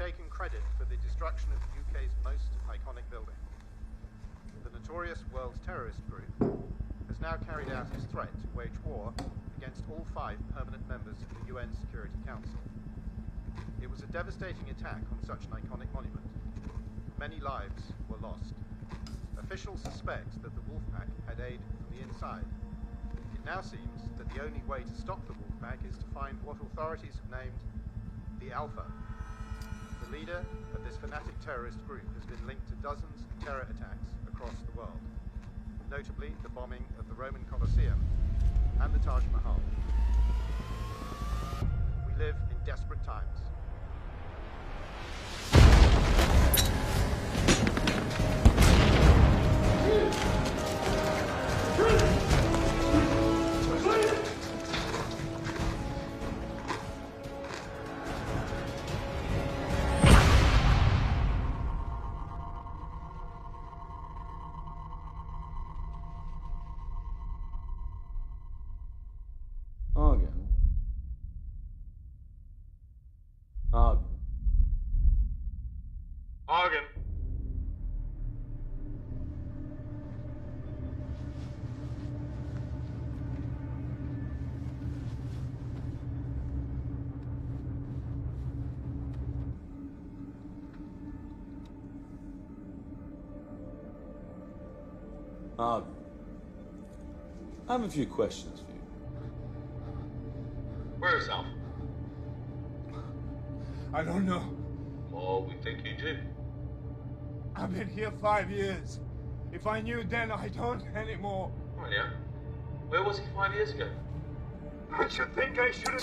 taken credit for the destruction of the UK's most iconic building. The notorious world's terrorist group has now carried out its threat to wage war against all 5 permanent members of the UN Security Council. It was a devastating attack on such an iconic monument. Many lives were lost. Officials suspect that the Wolfpack had aid from the inside. It now seems that the only way to stop the Wolfpack is to find what authorities have named the Alpha. The leader of this fanatic terrorist group has been linked to dozens of terror attacks across the world, notably the bombing of the Roman Colosseum and the Taj Mahal. We live in desperate times. I have a few questions for you. Where's Alf? I don't know. Oh, we think you do. I've been here 5 years. If I knew then, I don't anymore. Oh, yeah? Where was he 5 years ago? I should think I should have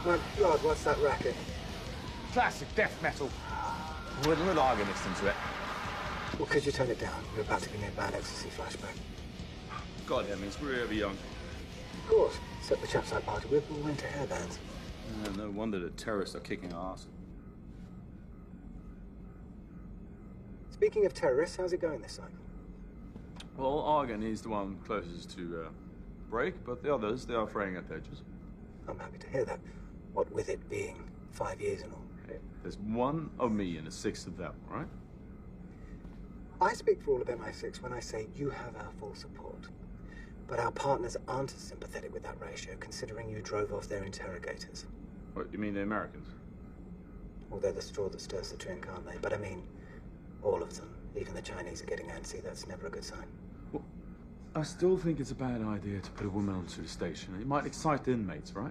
My God, what's that racket? Classic death metal. Wouldn't with organist into it. Well, could you turn it down? You're about to give me a bad ecstasy flashback. God, Hemmings, we're ever young. Of course. Except the chaps I party with all went to hairbands. No wonder the terrorists are kicking our ass. Speaking of terrorists, how's it going this cycle? Well, Argon is the one closest to break, but the others, they are fraying at the edges. I'm happy to hear that. What with it being 5 years and all. Hey, there's 1 of me and a 6 of them, right? I speak for all of MI6 when I say you have our full support. But our partners aren't as sympathetic with that ratio, considering you drove off their interrogators. What, you mean the Americans? Well, they're the straw that stirs the drink, aren't they? But I mean, all of them. Even the Chinese are getting antsy. That's never a good sign. Well, I still think it's a bad idea to put a woman onto the station. It might excite the inmates, right?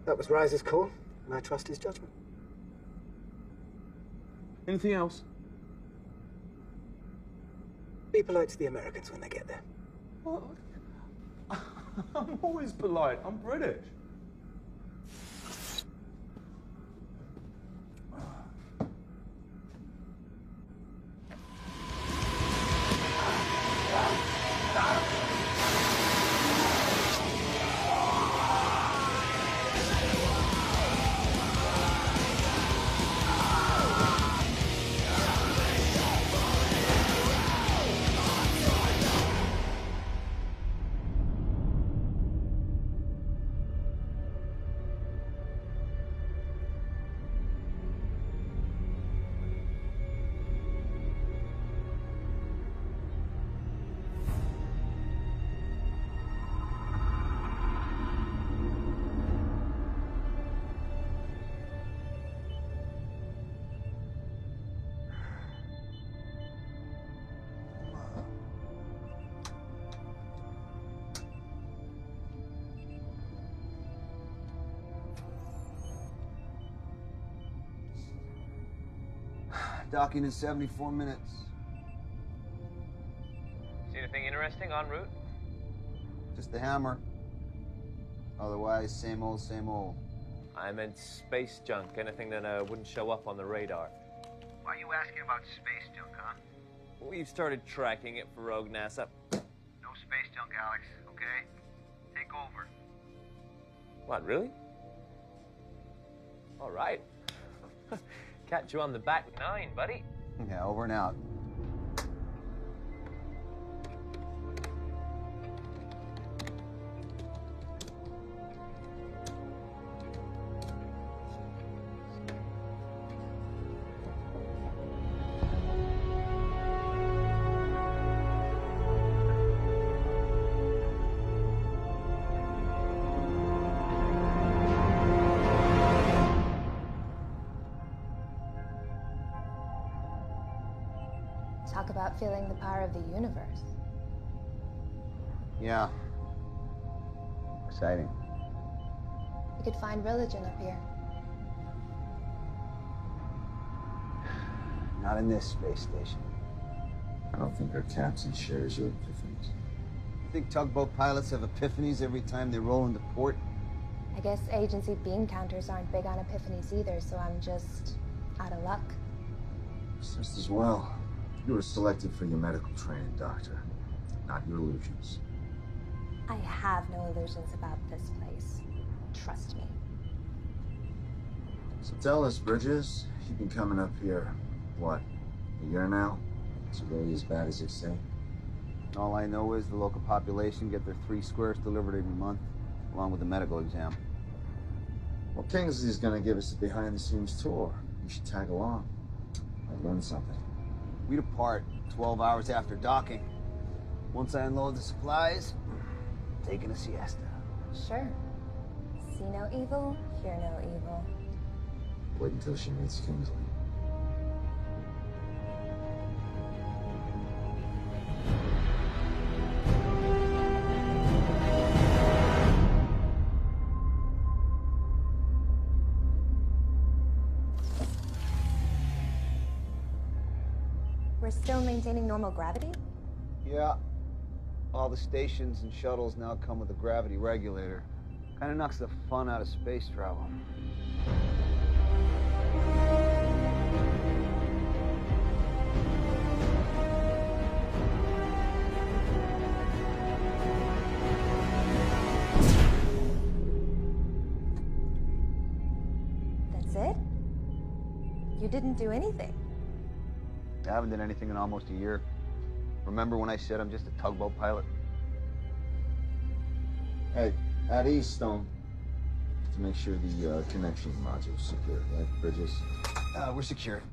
That was Rise's call, and I trust his judgment. Anything else? Be polite to the Americans when they get there. What? I'm always polite. I'm British. Docking in 74 minutes. See anything interesting en route? Just the hammer. Otherwise, same old, same old. I meant space junk, anything that wouldn't show up on the radar. Why are you asking about space junk, huh? We've started tracking it for rogue NASA. No space junk, Alex, okay? Take over. What, really? All right. Catch you on the back nine, buddy. Yeah, over and out. Talk about feeling the power of the universe. Yeah. Exciting. You could find religion up here. Not in this space station. I don't think our captain shares your epiphanies. You think tugboat pilots have epiphanies every time they roll into port? I guess agency bean counters aren't big on epiphanies either, so I'm just out of luck. Just as well. You were selected for your medical training, Doctor, not your illusions. I have no illusions about this place. Trust me. So tell us, Bridges, you've been coming up here, what, a year now? Is it really as bad as they say? All I know is the local population get their 3 squares delivered every month, along with the medical exam. Well, Kingsley's gonna give us a behind-the-scenes tour. You should tag along. I'd learn something. We depart 12 hours after docking. Once I unload the supplies, taking a siesta. Sure. See no evil, hear no evil. Wait until she meets Kingsley. We're still maintaining normal gravity? Yeah. All the stations and shuttles now come with a gravity regulator. Kind of knocks the fun out of space travel. That's it? You didn't do anything. I haven't done anything in almost a year. Remember when I said I'm just a tugboat pilot? Hey, at Eastone, to make sure the connection module's secure, right, Bridges? We're secure.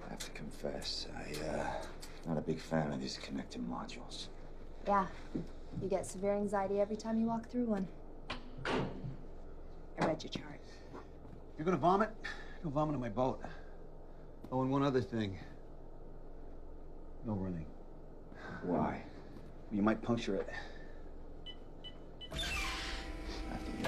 I have to confess, not a big fan of these connecting modules. Yeah. You get severe anxiety every time you walk through one. I read your chart. You're gonna vomit? Go vomit on my boat. Oh, and one other thing. No running. Why? You might puncture it. After you.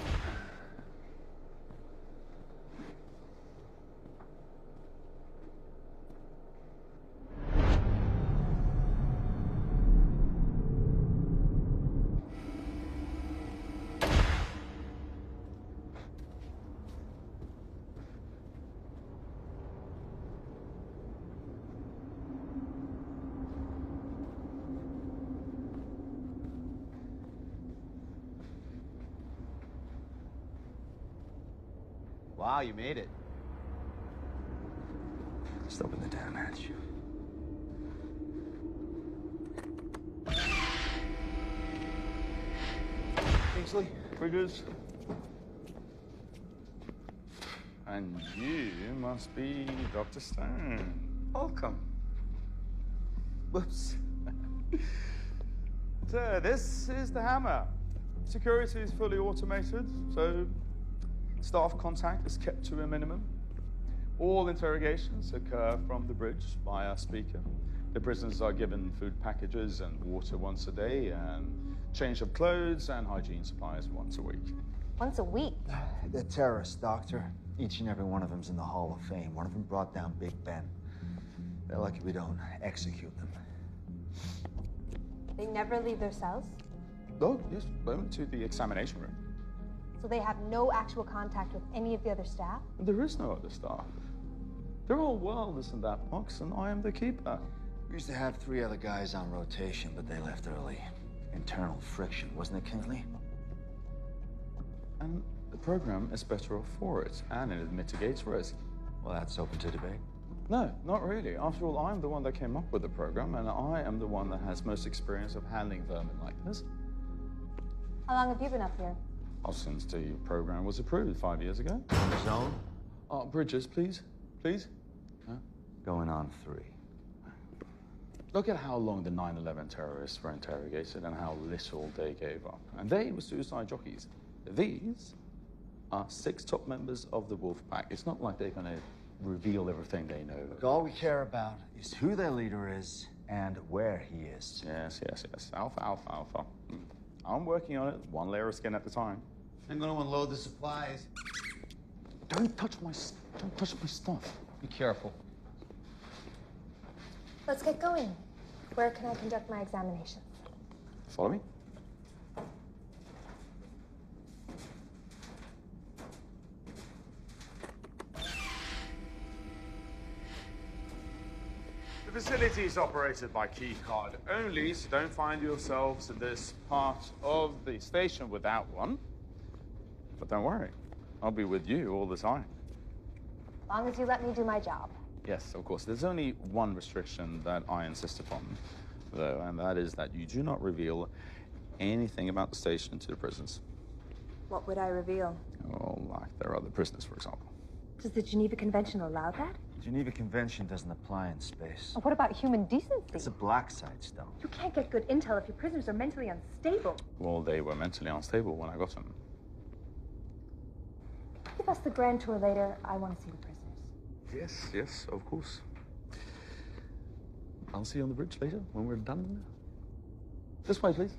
Wow, you made it. Just open the damn hatch. Kingsley? Bridges. And you must be Dr. Stone. Welcome. Whoops. So, this is the hammer. Security is fully automated, so staff contact is kept to a minimum. All interrogations occur from the bridge via speaker. The prisoners are given food packages and water once a day, and change of clothes and hygiene supplies once a week. Once a week? They're terrorists, Doctor. Each and every one of them's in the Hall of Fame. One of them brought down Big Ben. They're lucky we don't execute them. They never leave their cells? Oh, yes, went to the examination room. So they have no actual contact with any of the other staff? There is no other staff. They're all wilderness in that box, and I am the keeper. We used to have 3 other guys on rotation, but they left early. Internal friction, wasn't it, Kingsley? And the program is better off for it, and it mitigates risk. Well, that's open to debate. No, not really. After all, I'm the one that came up with the program, and I am the one that has most experience of handling vermin like this. How long have you been up here? Oh, since the program was approved 5 years ago. On his own? Bridges, please. Please? Huh? Going on 3. Look at how long the 9/11 terrorists were interrogated and how little they gave up. And they were suicide jockeys. These are 6 top members of the Wolf Pack. It's not like they're going to reveal everything they know. Look, all we care about is who their leader is and where he is. Yes, yes, yes. Alpha, alpha, alpha. I'm working on it, 1 layer of skin at a time. I'm going to unload the supplies. Don't touch my stuff. Be careful. Let's get going. Where can I conduct my examinations? Follow me. The facility is operated by key card only, so don't find yourselves in this part of the station without one. But don't worry, I'll be with you all the time. As long as you let me do my job. Yes, of course. There's only one restriction that I insist upon, though, and that is that you do not reveal anything about the station to the prisoners. What would I reveal? Oh, like there are other prisoners, for example. Does the Geneva Convention allow that? The Geneva Convention doesn't apply in space. What about human decency? It's a black site, Stone. You can't get good intel if your prisoners are mentally unstable. Well, they were mentally unstable when I got them. Give us the grand tour later. I want to see the prisoners. Yes, yes, of course. I'll see you on the bridge later when we're done. This way, please.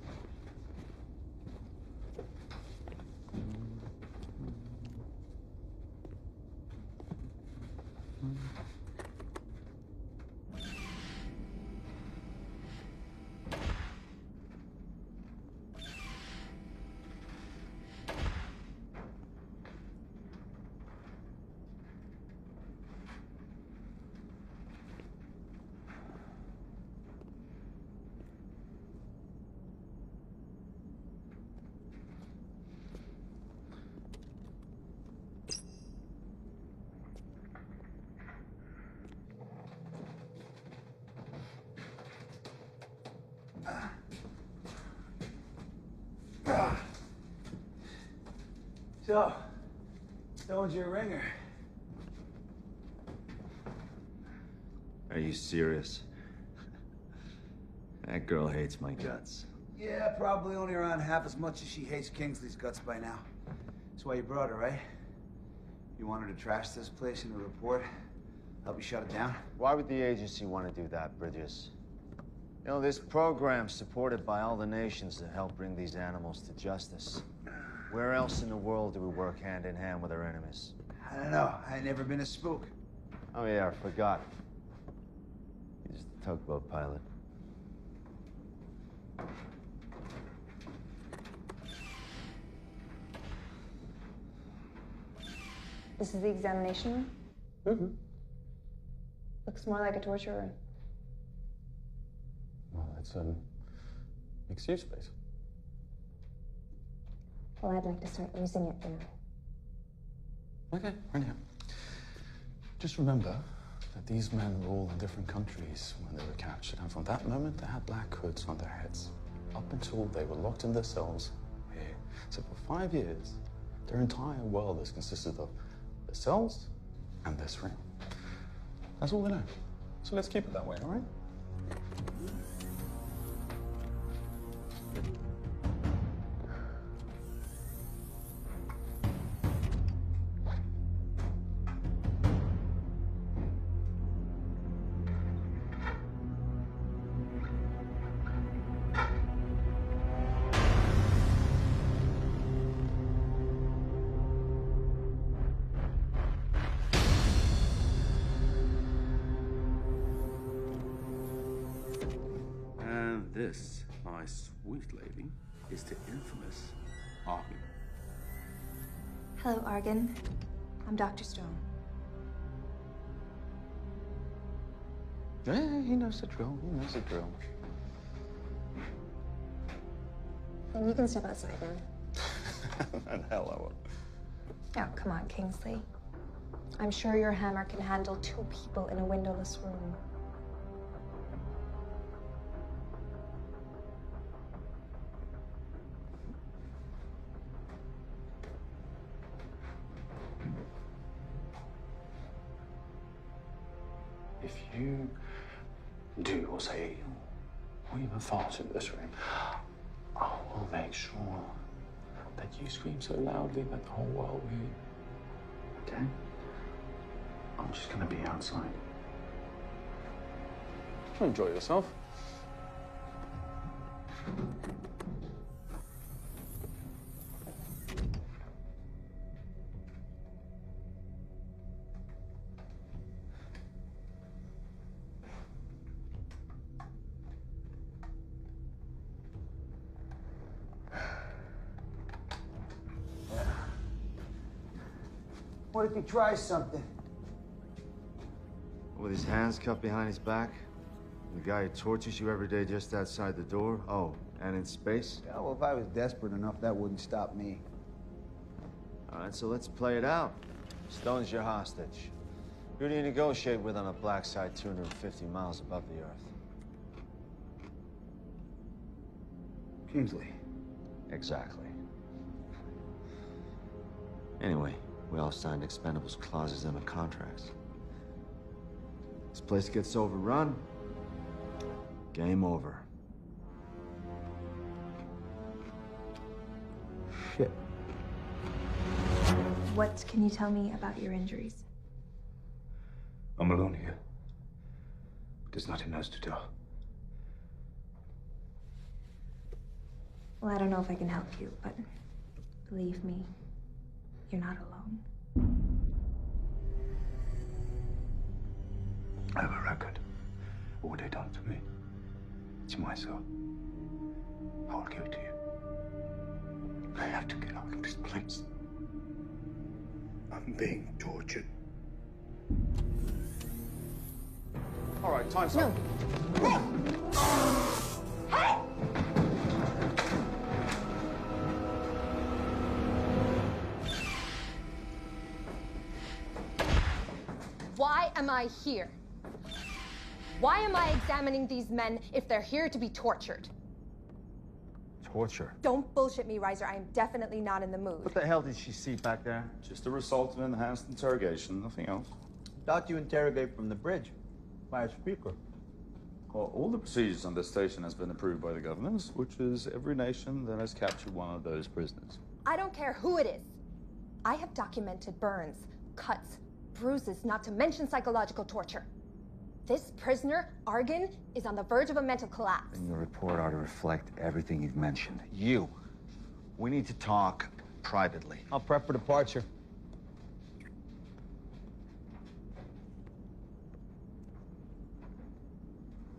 So, Stone's your ringer. Are you serious? That girl hates my guts. Yeah, probably only around half as much as she hates Kingsley's guts by now. That's why you brought her, right? You want her to trash this place in a report? Help you shut it down? Why would the agency want to do that, Bridges? You know, this program's supported by all the nations that help bring these animals to justice. Where else in the world do we work hand in hand with our enemies? I don't know. I ain't never been a spook. Oh yeah, I forgot. He's just a tugboat pilot. This is the examination room? Mm-hmm. Looks more like a torture room. Well, it's an mixed-use space. Well, I'd like to start using it now. Okay, right here. Just remember that these men were all in different countries when they were captured, and from that moment they had black hoods on their heads, up until they were locked in their cells here. So for 5 years, their entire world has consisted of the cells and this room. That's all they know. So let's keep it that way, all right? this, my sweet lady, is the infamous Argen. Hello, Argen. I'm Dr. Stone. Yeah, he knows the drill. He knows the drill. And you can step outside now. And hell I won't. Oh, come on, Kingsley. I'm sure your hammer can handle 2 people in a windowless room. If you do or say or even fart in this room, I will make sure that you scream so loudly that the whole world will hear you. Okay? I'm just gonna be outside. Enjoy yourself. What if he tries something? With his hands cupped behind his back? The guy who tortures you every day just outside the door? Oh, and in space? Yeah, well, if I was desperate enough, that wouldn't stop me. All right, so let's play it out. Stone's your hostage. Who do you negotiate with on a black site 250 miles above the Earth? Kingsley. Exactly. Anyway, we all signed expendables clauses in the contracts. This place gets overrun. Game over. Shit. What can you tell me about your injuries? I'm alone here. There's nothing else to do. Well, I don't know if I can help you, but believe me, you're not alone. I have a record of what they done to me. It's my soul. I will give it to you. I have to get out of this place. I'm being tortured. All right, time's up. Hey! Why am I here? Why am I examining these men if they're here to be tortured? Torture? Don't bullshit me, Reiser. I am definitely not in the mood. What the hell did she see back there? Just a result of enhanced interrogation, nothing else. Thought you interrogate from the bridge. By a speaker. Well, all the procedures on this station has been approved by the governors, which is every nation that has captured one of those prisoners. I don't care who it is. I have documented burns, cuts, bruises, not to mention psychological torture. This prisoner, Argen, is on the verge of a mental collapse. And your report ought to reflect everything you've mentioned. You. We need to talk privately. I'll prep for departure.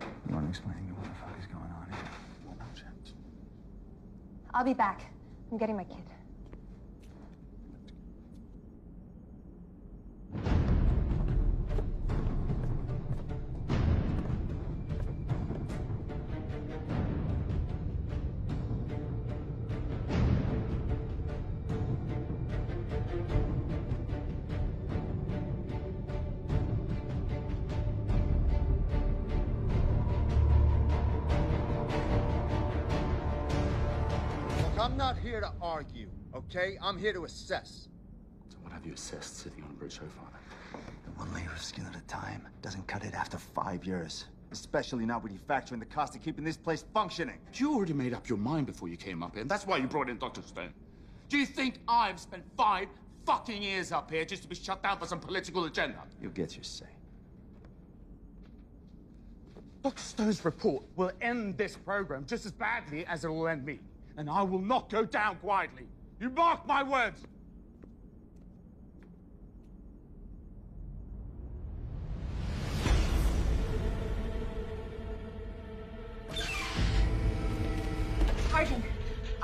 You want to explain to me what the fuck is going on here? Well, no chance. I'll be back. I'm getting my kid. I'm not here to argue, okay? I'm here to assess. So what have you assessed sitting on a bridge so far? 1 layer of skin at a time. Doesn't cut it after 5 years. Especially not when you factor in the cost of keeping this place functioning. You already made up your mind before you came up here, and that's why you brought in Dr. Stone. Do you think I've spent 5 fucking years up here just to be shut down for some political agenda? You'll get your say. Dr. Stone's report will end this program just as badly as it will end me. And I will not go down quietly. You mark my words.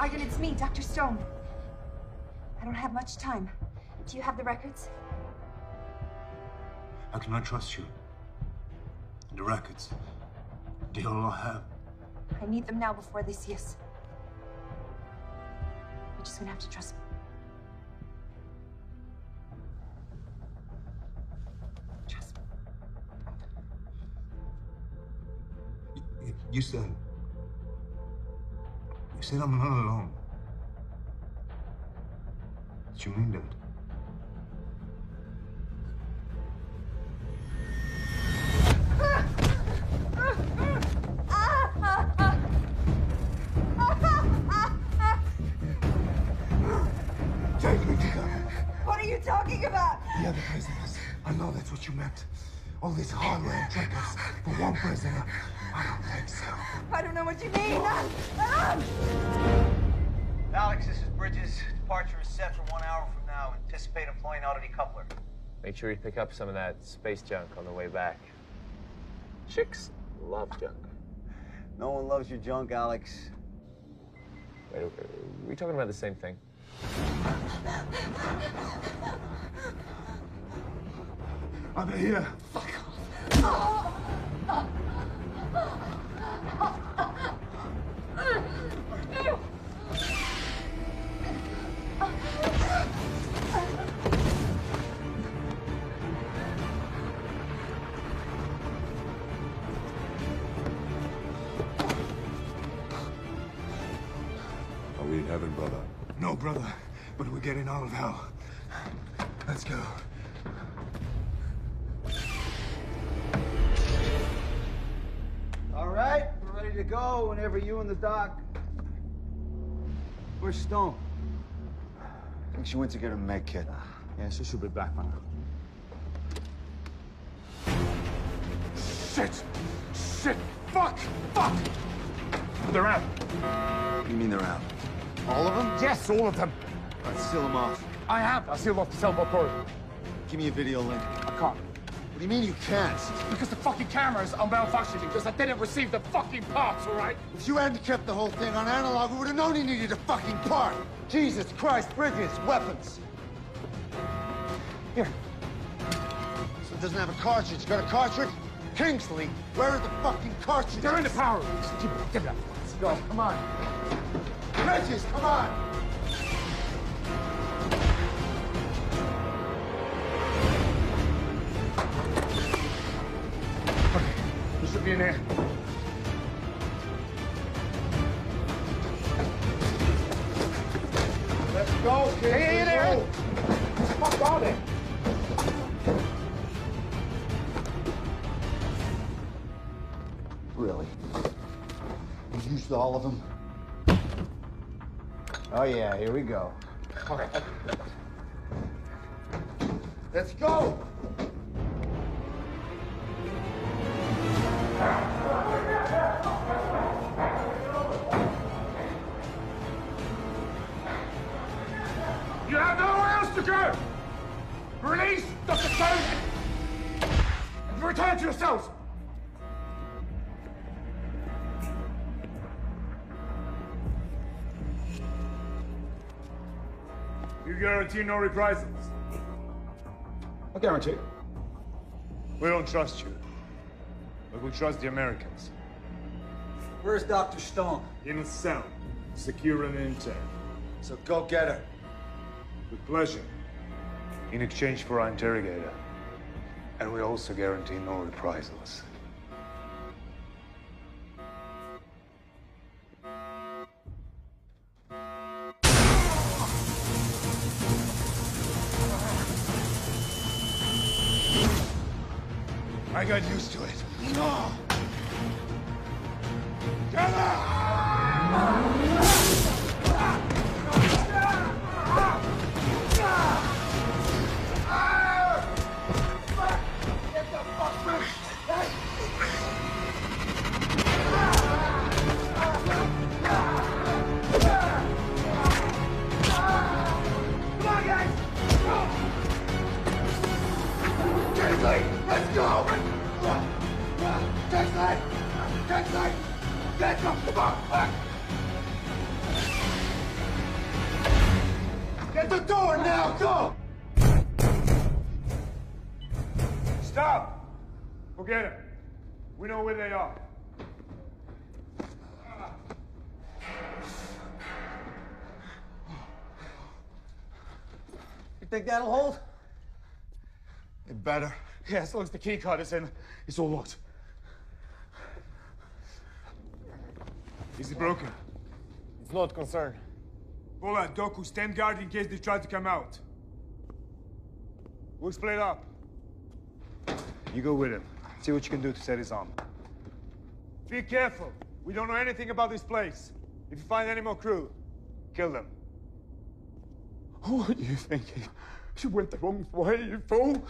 Arden, it's me, Dr. Stone. I don't have much time. Do you have the records? I cannot trust you. The records, they all I have. I need them now before they see us. You're just gonna have to trust me. Trust me. You said I'm not alone. Did you mean that? Take me to them. What are you talking about? The other prisoners. I know that's what you meant. All these hardware triggers for one prisoner. I don't think so. I don't know what you mean. Alex, this is Bridges. Departure is set for 1 hour from now. Anticipate employing oddity coupler. Make sure you pick up some of that space junk on the way back. Chicks love junk. No one loves your junk, Alex. Wait, are we talking about the same thing? I'm here. Fuck off. Are we in heaven, brother? No, brother. But we're getting out of hell. Let's go. All right, we're ready to go whenever you and the doc. Where's Stone? I think she went to get her med kit. Yeah, so she'll be back by now. Shit! Shit! Fuck! Fuck! They're out. What do you mean they're out? All of them? Yes, all of them. Let's seal them off. I have. I'll seal off the cell port. Give me a video link. I can't. What do you mean you can't? Because the fucking camera's are malfunctioning. Because I didn't receive the fucking parts, all right? If you hadn't kept the whole thing on analog, we would have known you needed a fucking part. Jesus Christ, Bridges, weapons. Here. So it doesn't have a cartridge. You got a cartridge? Kingsley, where are the fucking cartridges? They're in the power room. Give it up. Let's go. Come on. Bridges, come on. Okay, you should be in there. Let's go, kid. Hey, there. Fuck all that. Really? You used all of them? Oh yeah, here we go. Okay. Let's go! You have nowhere else to go! Release Dr. Stone and return to yourselves! You guarantee no reprisals? I guarantee. We don't trust you, but we trust the Americans. Where's Dr. Stone? In a cell, secure and intact. So go get her. With pleasure. In exchange for our interrogator. And we also guarantee no reprisals. I got used to it. No! Get Let's go! Get the fuck back! Get the door now, go! Stop! Forget it. We know where they are. You think that'll hold? It better. Yeah, as long as the key card is in, it's all locked. Is it broken? It's not concerned. Bola, Doku, stand guard in case they try to come out. We'll split up. You go with him. See what you can do to set his arm. Be careful. We don't know anything about this place. If you find any more crew, kill them. What are you thinking? You went the wrong way, you fool.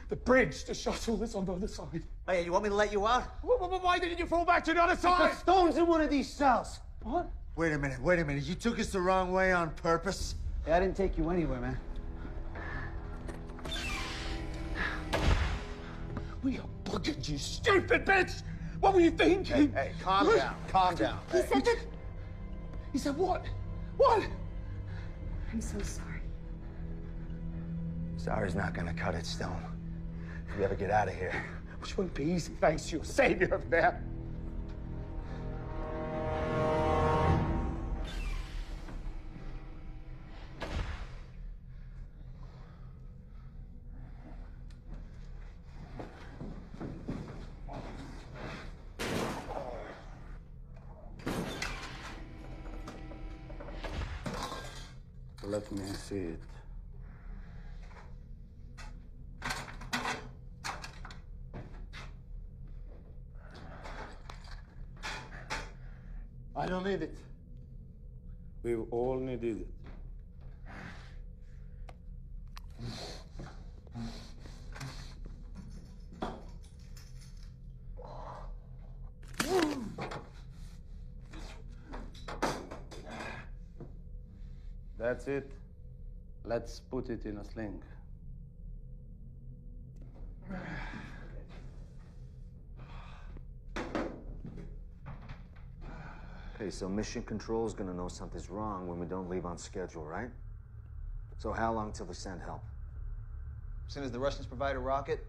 The bridge, the shuttle is on the other side. Hey, you want me to let you out? Why didn't you fall back to the other side? The stone's in one of these cells. What? Wait a minute. You took us the wrong way on purpose? Yeah, I didn't take you anywhere, man. We are bugging, you stupid bitch! What were you thinking? Hey, calm down, calm down. He said that. He said what? What? I'm so sorry. Sorry's not gonna cut it, Stone. If we ever get out of here. Which won't be easy thanks to your savior over there. Let me see it. I don't need it. We've all needed it. That's it. Let's put it in a sling. Okay, so Mission Control's gonna know something's wrong when we don't leave on schedule, right? So how long till they send help? As soon as the Russians provide a rocket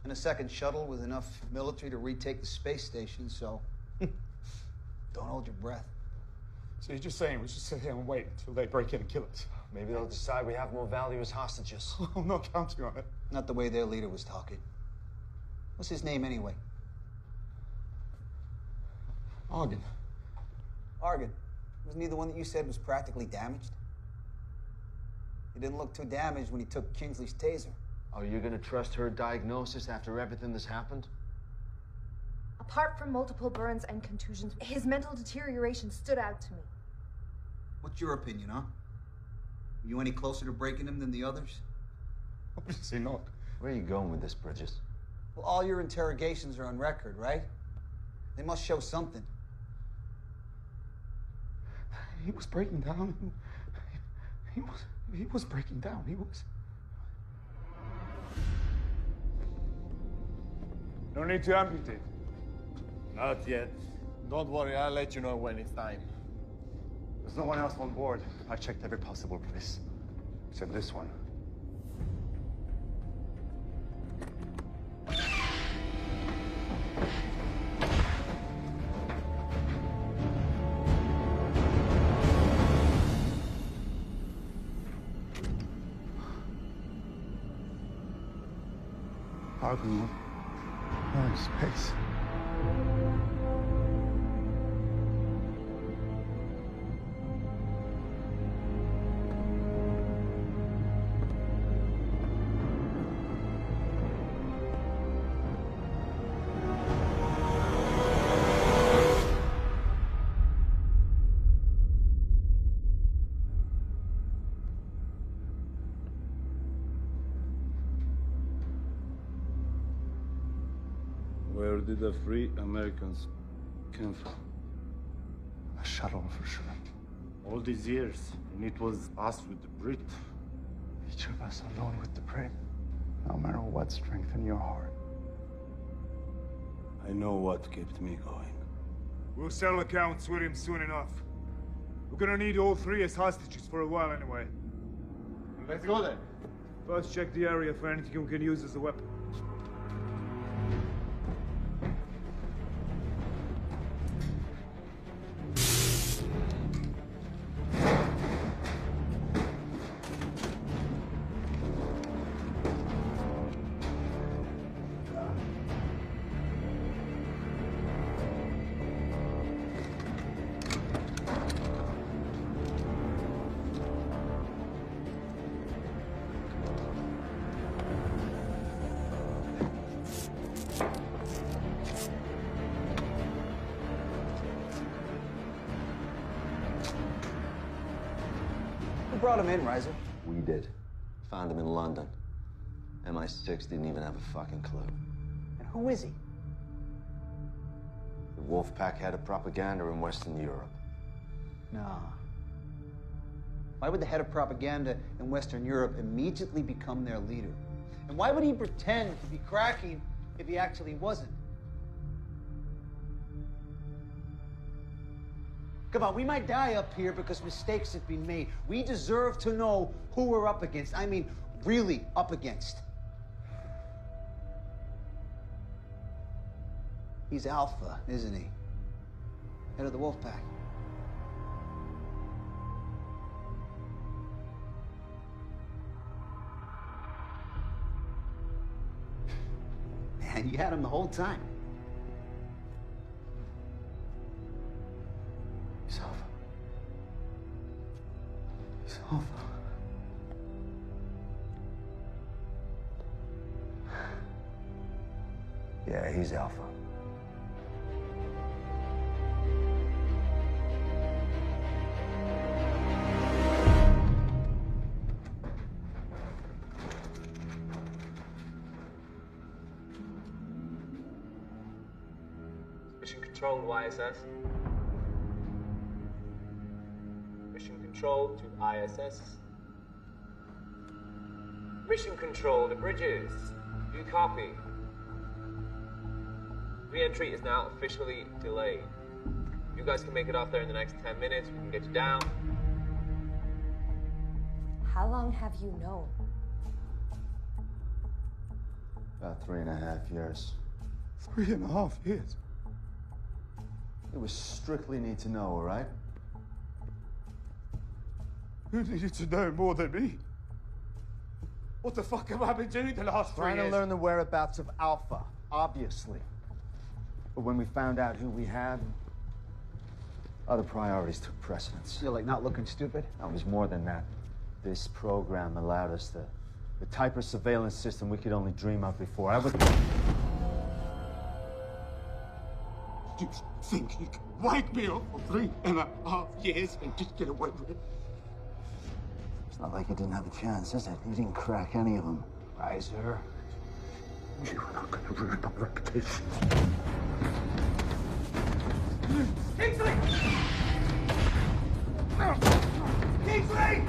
and a second shuttle with enough military to retake the space station, so don't hold your breath. So you're just saying we should sit here and wait until they break in and kill us? Maybe they'll decide we have more value as hostages. I'm not counting on it. Not the way their leader was talking. What's his name anyway? Argon. Argon. Wasn't he the one that you said was practically damaged? He didn't look too damaged when he took Kingsley's taser. Are you gonna trust her diagnosis after everything that's happened? Apart from multiple burns and contusions, his mental deterioration stood out to me. What's your opinion, huh? Are you any closer to breaking him than the others? Obviously not. Where are you going with this, Bridges? Well, all your interrogations are on record, right? They must show something. He was breaking down. He was breaking down. He was. No need to amputate. Not yet. Don't worry, I'll let you know when it's time. There's no one else on board. I checked every possible place, except this one. Argon, we're in space. Where did the free Americans come from? A shuttle, for sure. All these years, and it was us with the Brit. Each of us alone with the prey. No matter what strengthen your heart. I know what kept me going. We'll settle accounts with him soon enough. We're gonna need all three as hostages for a while anyway. Let's go then. First, check the area for anything we can use as a weapon. Who brought him in, Reiser? We did. Found him in London. MI6 didn't even have a fucking clue. And who is he? The Wolfpack head of propaganda in Western Europe. Nah. Why would the head of propaganda in Western Europe immediately become their leader? And why would he pretend to be cracking if he actually wasn't? Come on, we might die up here because mistakes have been made. We deserve to know who we're up against. I mean, really up against. He's Alpha, isn't he? Head of the Wolfpack. Man, you had him the whole time. He's Alpha. He's Alpha. Yeah, he's Alpha. Mission Control to ISS. Mission Control to ISS. Mission Control to Bridges. Do you copy? Re-entry is now officially delayed. You guys can make it off there in the next 10 minutes. We can get you down. How long have you known? About 3.5 years. 3.5 years? It was strictly need to know, all right? You needed to know more than me. What the fuck have I been doing the last 3 Trying years? to learn the whereabouts of Alpha, obviously. But when we found out who we had, other priorities took precedence. You're like not looking stupid? No, it was more than that. This program allowed us the type of surveillance system we could only dream of before. I was... You think you can wipe me up for 3.5 years and just get away with it? It's not like you didn't have a chance, is it? You didn't crack any of them. Reiser. You are not going to ruin my reputation. Kingsley! Kingsley!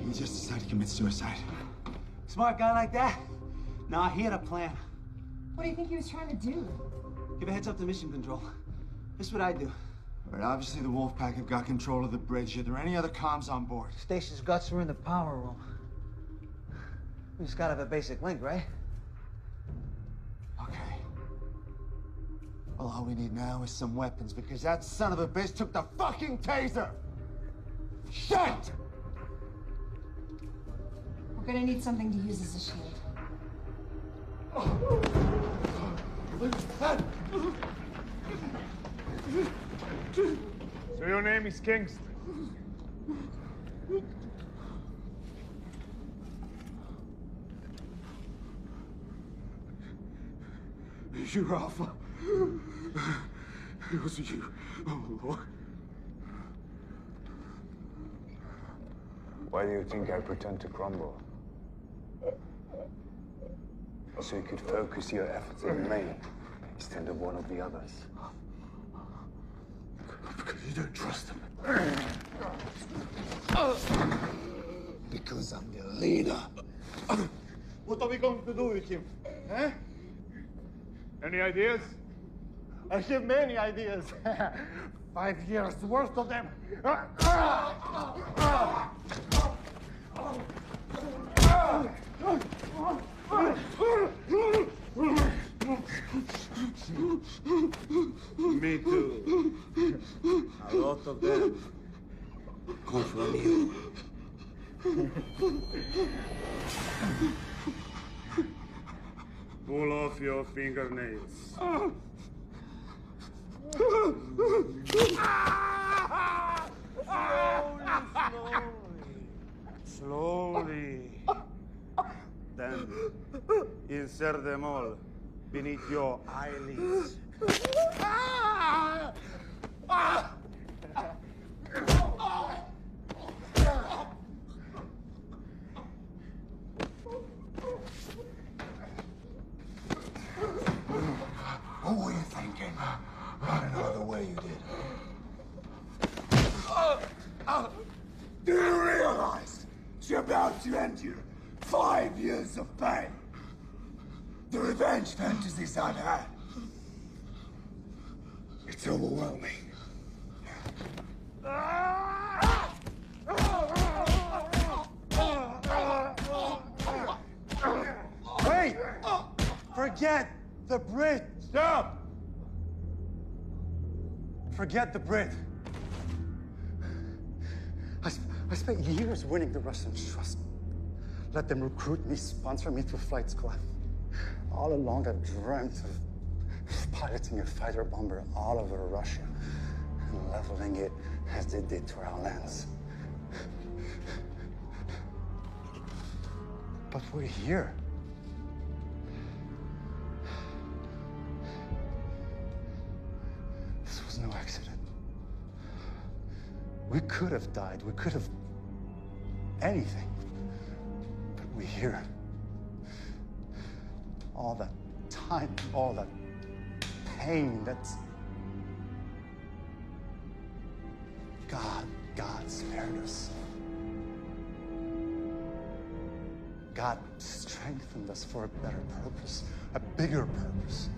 He just decided to commit suicide. Smart guy like that? Nah, he had a plan. What do you think he was trying to do? Give a heads up to mission control. This is what I do. All right, obviously the Wolfpack have got control of the bridge. Are there any other comms on board? Station's guts are in the power room. We just gotta have a basic link, right? Okay. Well, all we need now is some weapons, because that son of a bitch took the fucking taser! Shit! We're gonna need something to use as a shield. So your name is Kingston? You're Alpha. It was you. Oh, Lord. Why do you think I pretend to crumble? so you could focus your efforts on me instead of one of the others. Because you don't trust them. Because I'm the leader. What are we going to do with him? Eh? Any ideas? I have many ideas. 5 years worth of them. Me too. A lot of them. Come from you. Pull off your fingernails. Slowly. Then insert them all beneath your eyelids. What were you thinking? Running all the way you did. Do you realize it's about to end you 5 years of pain? The revenge fantasies I've had. It's overwhelming. Wait! Forget the Brit! Stop! Forget the Brit. I spent years winning the Russian trust. Let them recruit me, sponsor me through flight school. All along, I've dreamt of piloting a fighter bomber all over Russia and leveling it as they did to our lands. But we're here. This was no accident. We could have died. We could have anything. But we're here. All that time, all that pain, that's... God spared us. God strengthened us for a better purpose, a bigger purpose.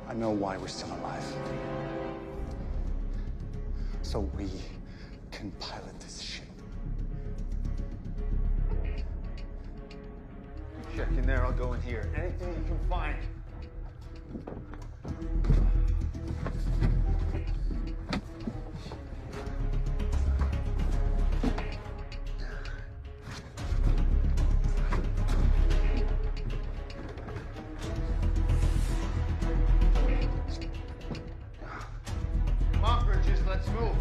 I know why we're still alive. So we can pilot this ship. Check in there, I'll go in here. Anything you can find. Come on, Bridges, let's move.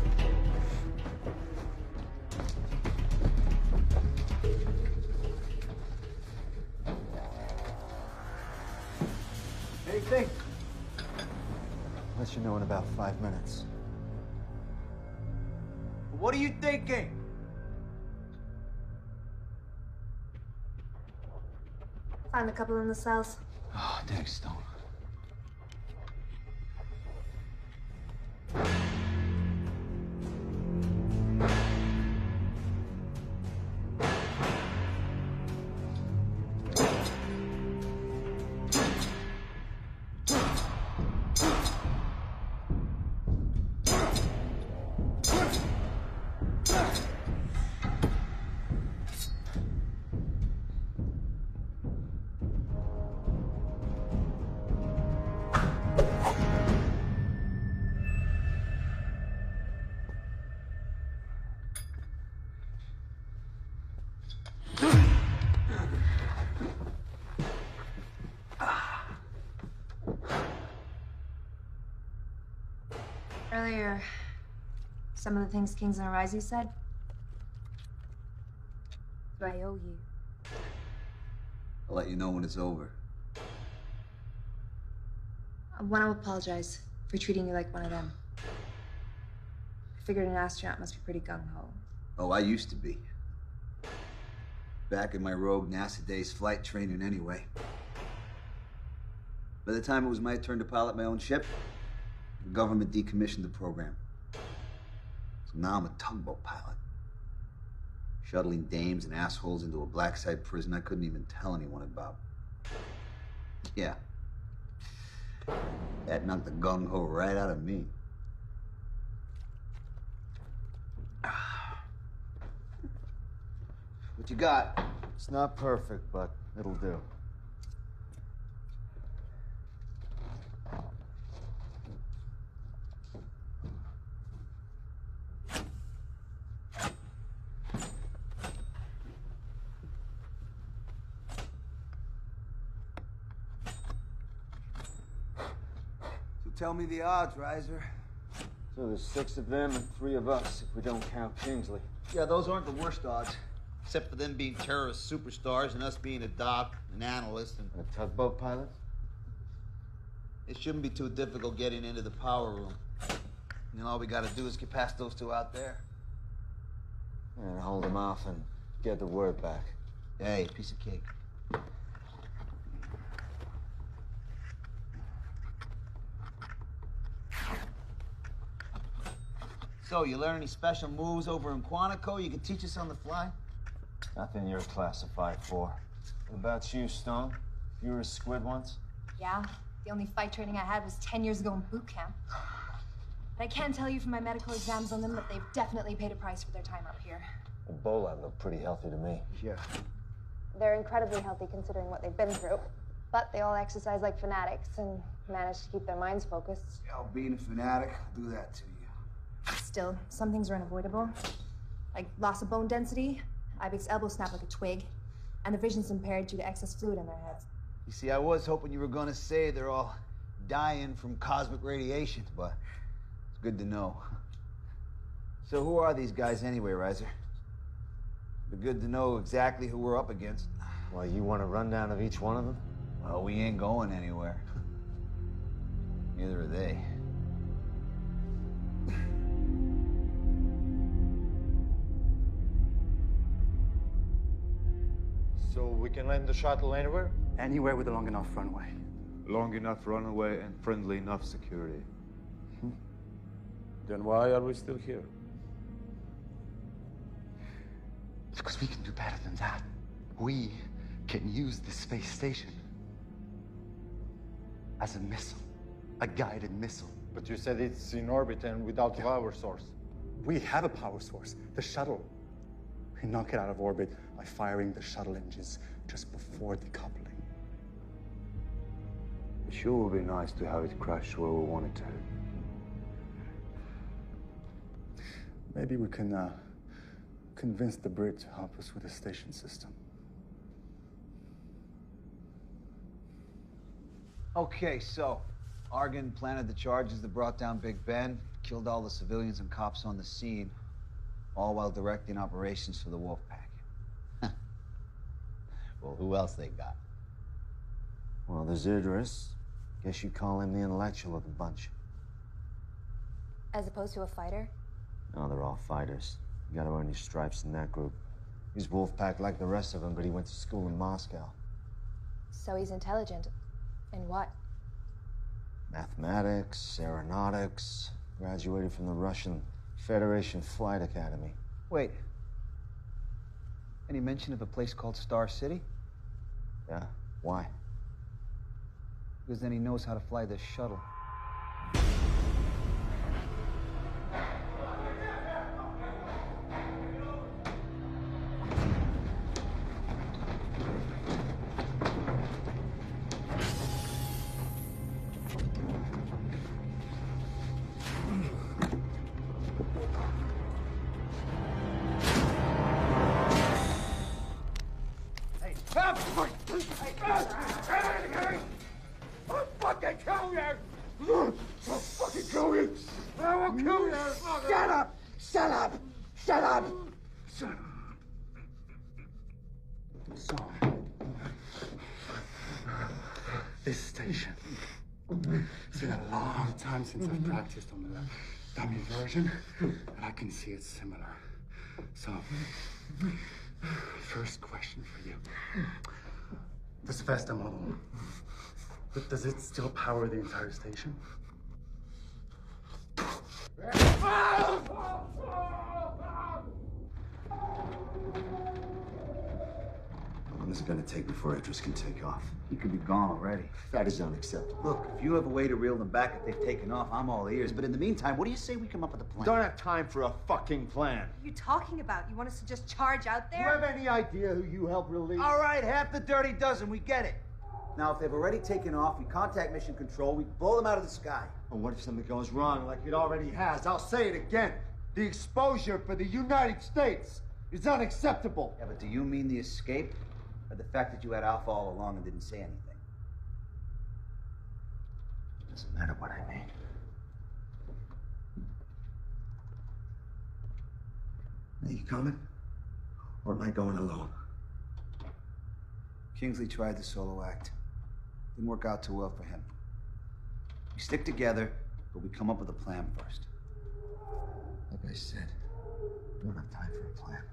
Anything? Let you know in about 5 minutes. What are you thinking? Found a couple in the cells. Oh, thanks, Stone. Earlier, some of the things Kings and Arise said. Do I owe you? I'll let you know when it's over. I want to apologize for treating you like one of them. I figured an astronaut must be pretty gung-ho. Oh, I used to be. Back in my rogue NASA days flight training anyway. By the time it was my turn to pilot my own ship, the government decommissioned the program. So now I'm a tugboat pilot. Shuttling dames and assholes into a black site prison I couldn't even tell anyone about. Yeah. That knocked the gung-ho right out of me. What you got? It's not perfect, but it'll do. Tell me the odds, Riser. So there's 6 of them and 3 of us, if we don't count Kingsley. Yeah, those aren't the worst odds. Except for them being terrorist superstars and us being a doc, an analyst, and a tugboat pilot? It shouldn't be too difficult getting into the power room. And then all we gotta do is get past those 2 out there. And hold them off and get the word back. Hey, piece of cake. So, you learn any special moves over in Quantico you can teach us on the fly? Nothing you're classified for. What about you, Stone? You were a squid once? Yeah, the only fight training I had was 10 years ago in boot camp. But I can tell you from my medical exams on them that they've definitely paid a price for their time up here. Ebola looked pretty healthy to me. Yeah. They're incredibly healthy considering what they've been through. But they all exercise like fanatics and manage to keep their minds focused. Yeah, being a fanatic will do that to you. Still, some things are unavoidable. Like loss of bone density, Ibex elbow snap like a twig, and their vision's impaired due to excess fluid in their heads. You see, I was hoping you were gonna say they're all dying from cosmic radiation, but it's good to know. So who are these guys anyway, Riser? It'd be good to know exactly who we're up against. Well, you want a rundown of each one of them? Well, we ain't going anywhere. Neither are they. So we can land the shuttle anywhere? Anywhere with a long enough runway. Long enough runway and friendly enough security. Then why are we still here? Because we can do better than that. We can use the space station as a missile, a guided missile. But you said it's in orbit and without power source. We have a power source, the shuttle. We knock it out of orbit by firing the shuttle engines just before decoupling. It sure would be nice to have it crash where we want it to. Maybe we can convince the Brit to help us with the station system. Okay, so Argon planted the charges that brought down Big Ben, killed all the civilians and cops on the scene, all while directing operations for the Wolfpack. Well, who else they got? Well, there's Idris. Guess you'd call him the intellectual of the bunch. As opposed to a fighter? No, they're all fighters. You gotta earn your stripes in that group. He's Wolfpack like the rest of them, but he went to school in Moscow. So he's intelligent. In what? Mathematics, aeronautics, graduated from the Russian Federation Flight Academy. Wait. Any mention of a place called Star City? Yeah, why? Because then he knows how to fly this shuttle. I'll fucking kill you! I'll fucking kill you! I will kill you! Shut up! Shut up! Shut up! Shut up! So, this station. It's been a long time since I've practiced on the dummy version, and I can see it's similar. So, First question for you. This Vesta model, does it still power the entire station? How long is it gonna take before Idris can take off? He could be gone already. That is unacceptable. Look, if you have a way to reel them back if they've taken off, I'm all ears. But in the meantime, what do you say we come up with a plan? Don't have time for a fucking plan. What are you talking about? You want us to just charge out Do you there? have any idea who you helped release? All right, half the dirty dozen, we get it. Now, if they've already taken off, we contact Mission Control, we blow them out of the sky. And what if something goes wrong like it already has? I'll say it again. The exposure for the United States is unacceptable. Yeah, but do you mean the escape? Or the fact that you had Alpha all along and didn't say anything? Doesn't matter what I mean. Are you coming? Or am I going alone? Kingsley tried the solo act. Didn't work out too well for him. We stick together, but we come up with a plan first. Like I said, we don't have time for a plan.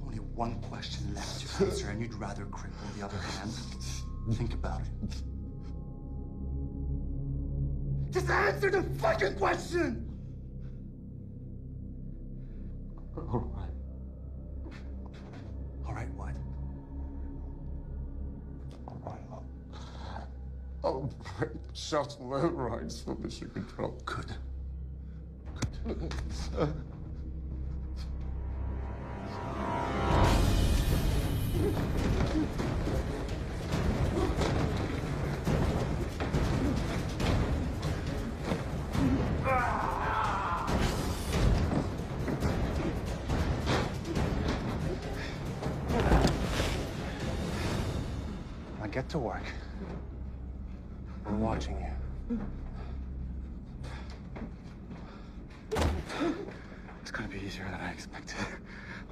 Only one question left to answer, and you'd rather cripple the other hand? Think about it. Just answer the fucking question! All right. All right, what? All right, I'll break shuttle air rights for Mission Control. Good. Now get to work. We're watching you. It's gonna be easier than I expected.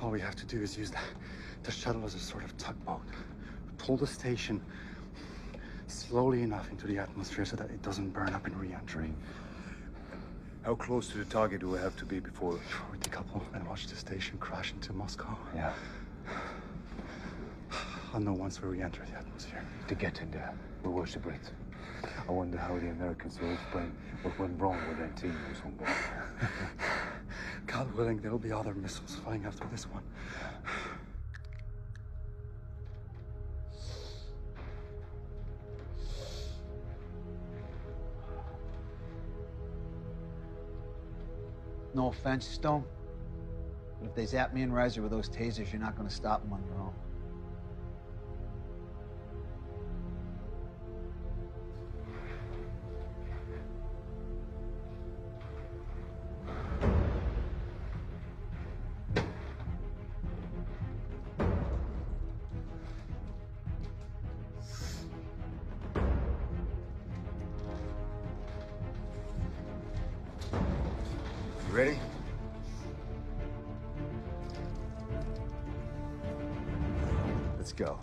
All we have to do is use the shuttle as a sort of tugboat. Pull the station slowly enough into the atmosphere so that it doesn't burn up in re-entry. How close to the target do we have to be before we decouple and watch the station crash into Moscow? Yeah. I'll know once we re-enter the atmosphere. To get in there, we worship it. I wonder how the Americans will explain what went wrong with their team was on board. God willing, there'll be other missiles flying after this one. No offense, Stone, but if they zap me and Riser with those tasers, you're not going to stop them on your own. You ready? Let's go.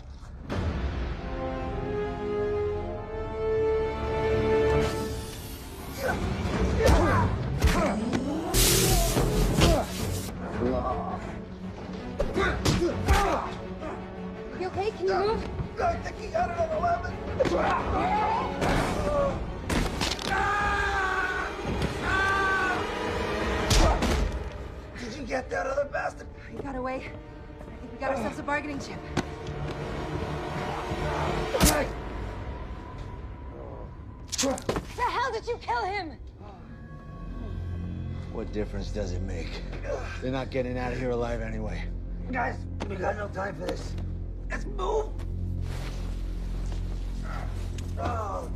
You okay? Can you move? I think he got it on 11. Did you get that other bastard? He got away. I think we got ourselves a bargaining chip. The hell did you kill him? What difference does it make? They're not getting out of here alive anyway. Guys, we got no time for this. Let's move! Oh.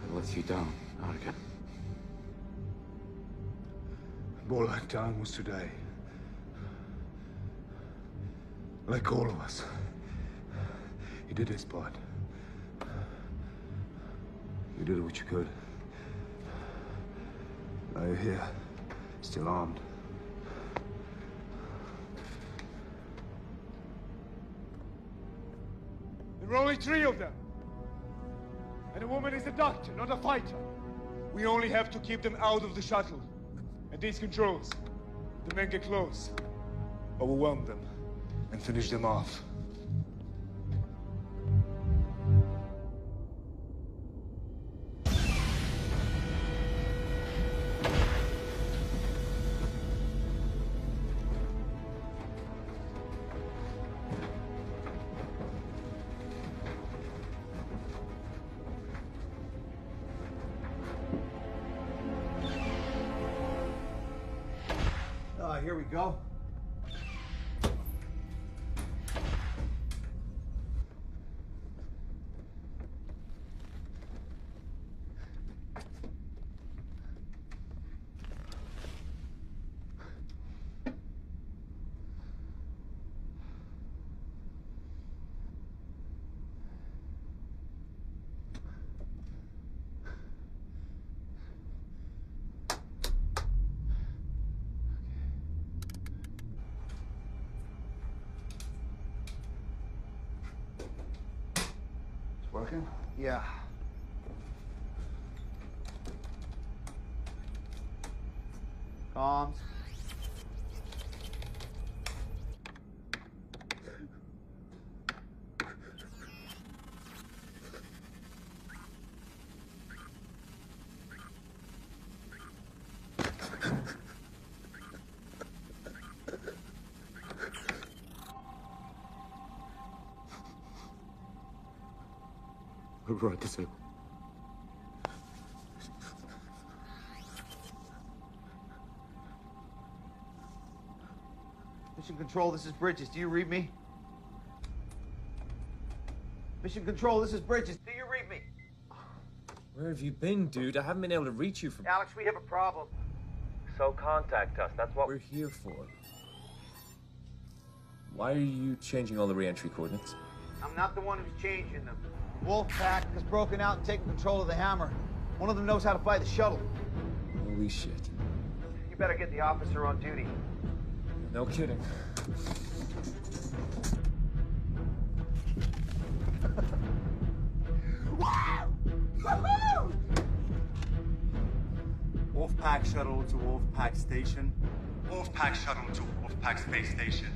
I let you down, Argan. Bola time was today. Like all of us. He did his part. You did what you could. Now you're here, still armed. There are only 3 of them. And the woman is a doctor, not a fighter. We only have to keep them out of the shuttle. And these controls, the men get close. Overwhelm them and finish them off. Here we go. Working? Yeah. Comms. Override disable. Mission Control, this is Bridges. Do you read me? Mission Control, this is Bridges. Do you read me? Where have you been, dude? I haven't been able to reach you for... Alex, we have a problem. So contact us. That's what we're here for. Why are you changing all the re-entry coordinates? I'm not the one who's changing them. The Wolf Pack has broken out and taken control of the Hammer. One of them knows how to fly the shuttle. Holy shit. You better get the officer on duty. No kidding. Wolfpack shuttle to Wolfpack station. Wolfpack shuttle to Wolfpack space station.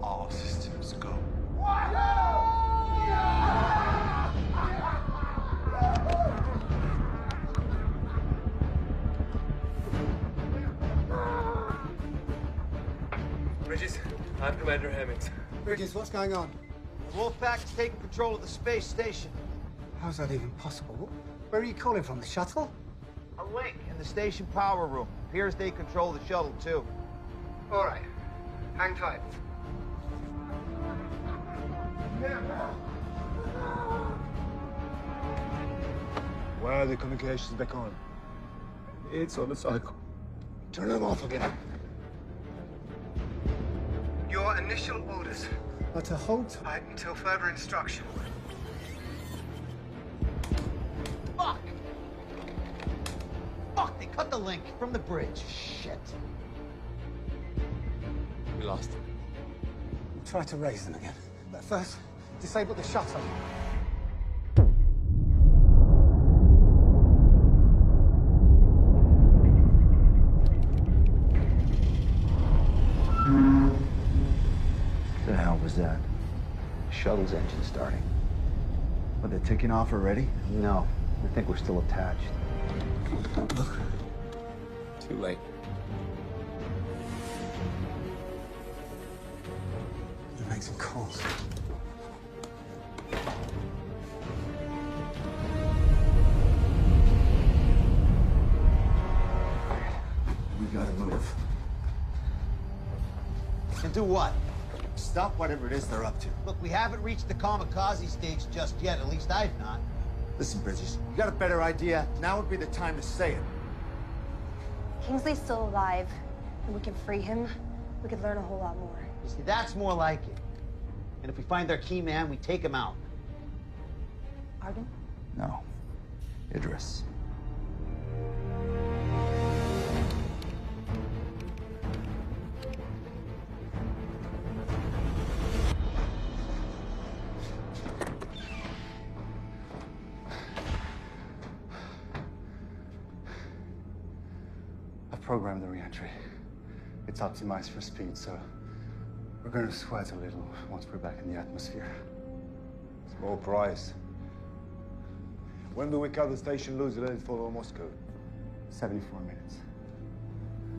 All systems go. Bridges, I'm Commander Hemmings. Bridges, what's going on? The Wolfpack has taken control of the space station. How's that even possible? Where are you calling from, the shuttle? A link in the station power room. Appears they control the shuttle, too. All right. Hang tight. Why are the communications back on? It's on a cycle. Turn them off again. Your initial orders are to hold tight until further instruction. Fuck! Fuck, they cut the link from the bridge. Shit. We lost them. Try to raise them again. But first, disable the shuttle. The hell was that? Shuttle's engine starting. But they're ticking off already? No. I think we're still attached. Too late. You make some calls. We gotta move. And do what? Stop whatever it is they're up to. Look, we haven't reached the kamikaze stage just yet. At least I've not. Listen, Bridges, you got a better idea? Now would be the time to say it. Kingsley's still alive, and we can free him. We could learn a whole lot more. You see, that's more like it. And if we find their key man, we take him out. Arden? No. Idris. programmed the re-entry. It's optimized for speed, so we're going to sweat a little once we're back in the atmosphere. Small price. When do we cut the station loose and let it follow Moscow? 74 minutes.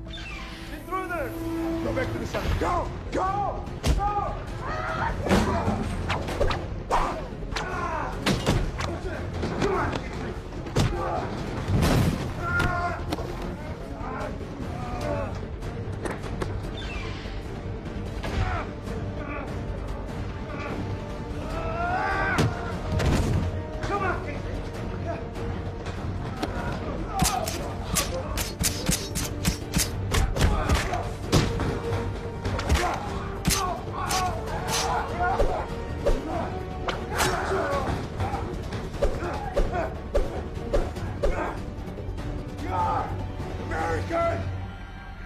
Get through there! Go back to the shuttle. Go! Go! Go! Come on!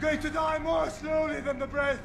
Going to die more slowly than the breath.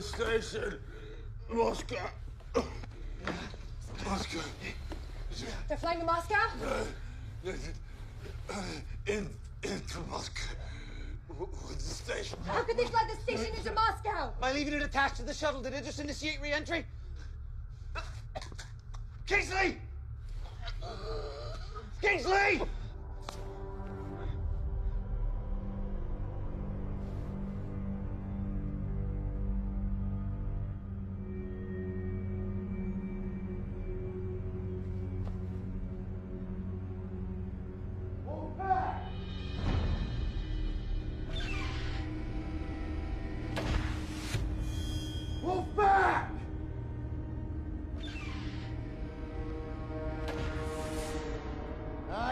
Station, Moscow. Moscow. They're flying to Moscow? Into Moscow. With the station. How could they fly the station into Moscow? By leaving it attached to the shuttle, did it just initiate re-entry? Kingsley! Kingsley!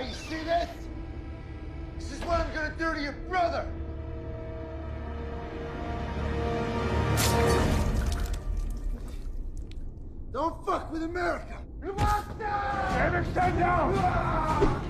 You see this? This is what I'm gonna do to your brother! Don't fuck with America! You must die! Stand down!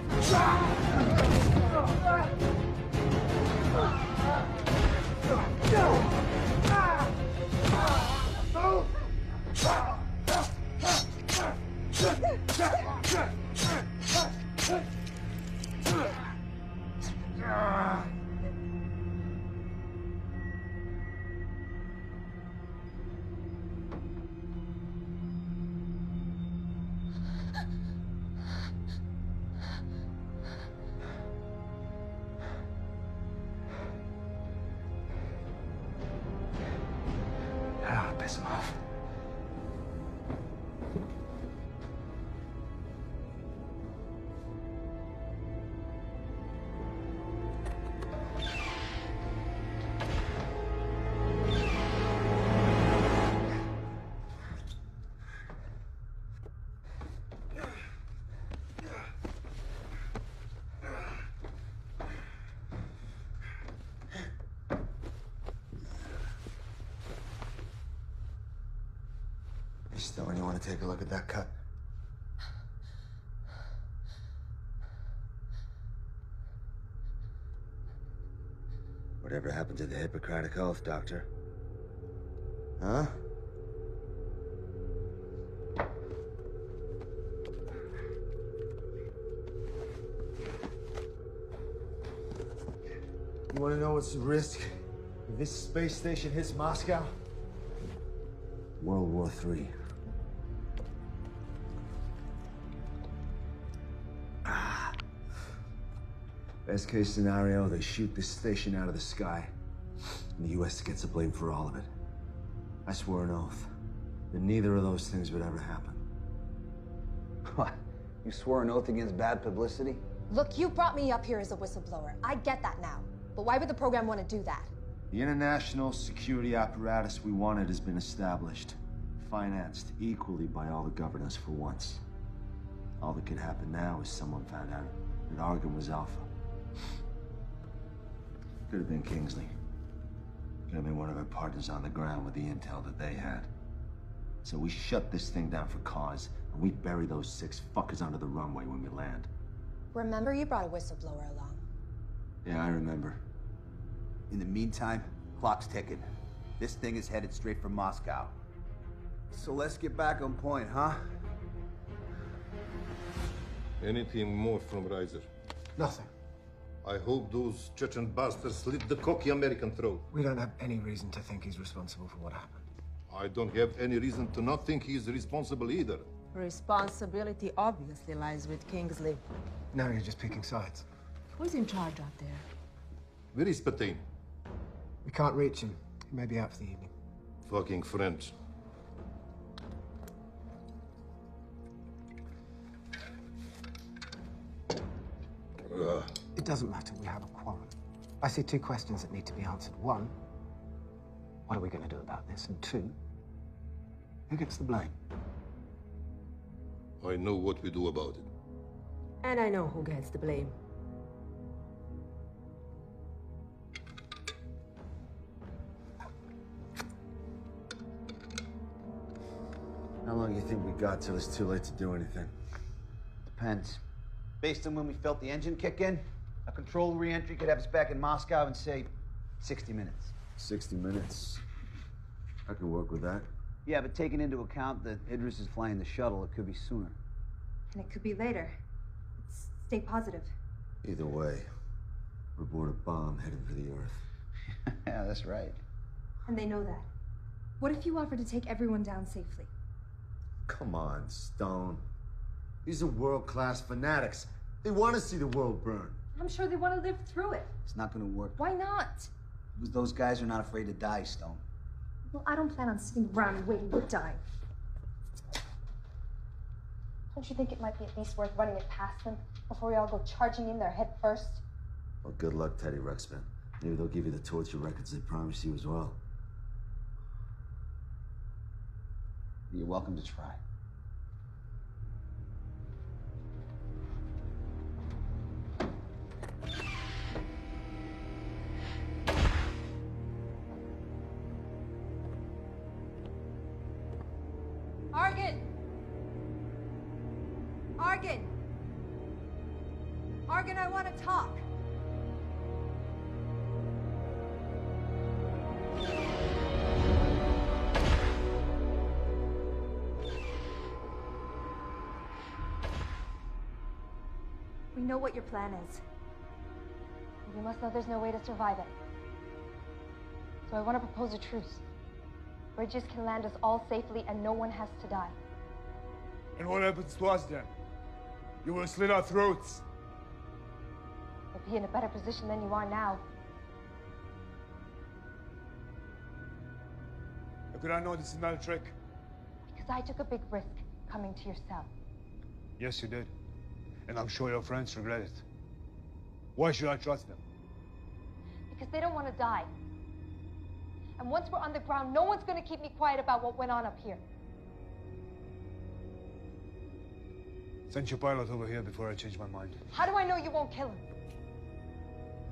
I ought to piss him off. Stone, you want to take a look at that cut? Whatever happened to the Hippocratic Oath, Doctor? Huh? You want to know what's the risk if this space station hits Moscow? World War III. Best case scenario, they shoot this station out of the sky, and the U.S. gets the blame for all of it. I swore an oath that neither of those things would ever happen. What? You swore an oath against bad publicity? Look, you brought me up here as a whistleblower. I get that now. But why would the program want to do that? The international security apparatus we wanted has been established, financed equally by all the governors for once. All that could happen now is someone found out that Argon was Alpha. Could have been Kingsley. Could have been one of our partners on the ground with the intel that they had. So we shut this thing down for cause, and we bury those 6 fuckers under the runway when we land. Remember you brought a whistleblower along. Yeah, I remember. In the meantime, clock's ticking. This thing is headed straight for Moscow. So let's get back on point, huh? Anything more from Reiser? Nothing. I hope those Chechen bastards slit the cocky American throat. We don't have any reason to think he's responsible for what happened. I don't have any reason to not think he's responsible either. Responsibility obviously lies with Kingsley. Now you're just picking sides. Who's in charge out there? Where is Petain? We can't reach him. He may be out for the evening. Fucking French. It doesn't matter, we have a quarrel. I see 2 questions that need to be answered. 1, what are we going to do about this? And 2, who gets the blame? I know what we do about it. And I know who gets the blame. How long do you think we got till it's too late to do anything? Depends. Based on when we felt the engine kick in, a controlled re-entry could have us back in Moscow in, say, 60 minutes. 60 minutes. I can work with that. Yeah, but taking into account that Idris is flying the shuttle, it could be sooner. And it could be later. Stay positive. Either way, we're aboard a bomb headed for the Earth. Yeah, that's right. And they know that. What if you offer to take everyone down safely? Come on, Stone. These are world-class fanatics. They want to see the world burn. I'm sure they want to live through it. It's not gonna work. Why not? Because those guys are not afraid to die, Stone. Well, I don't plan on sitting around and waiting to die. Don't you think it might be at least worth running it past them before we all go charging in there head first? Well, good luck, Teddy Ruxpin. Maybe they'll give you the torture records they promised you as well. You're welcome to try. Argon! Argon! Argon, I want to talk. We know what your plan is. You must know there's no way to survive it. So I want to propose a truce. Bridges can land us all safely and no one has to die. And what happens to us then? You will slit our throats. You'll be in a better position than you are now. How could I know this is not a trick? Because I took a big risk coming to your cell. Yes, you did. And I'm sure your friends regret it. Why should I trust them? Because they don't want to die. And once we're on the ground, no one's going to keep me quiet about what went on up here. Send your pilot over here before I change my mind. How do I know you won't kill him?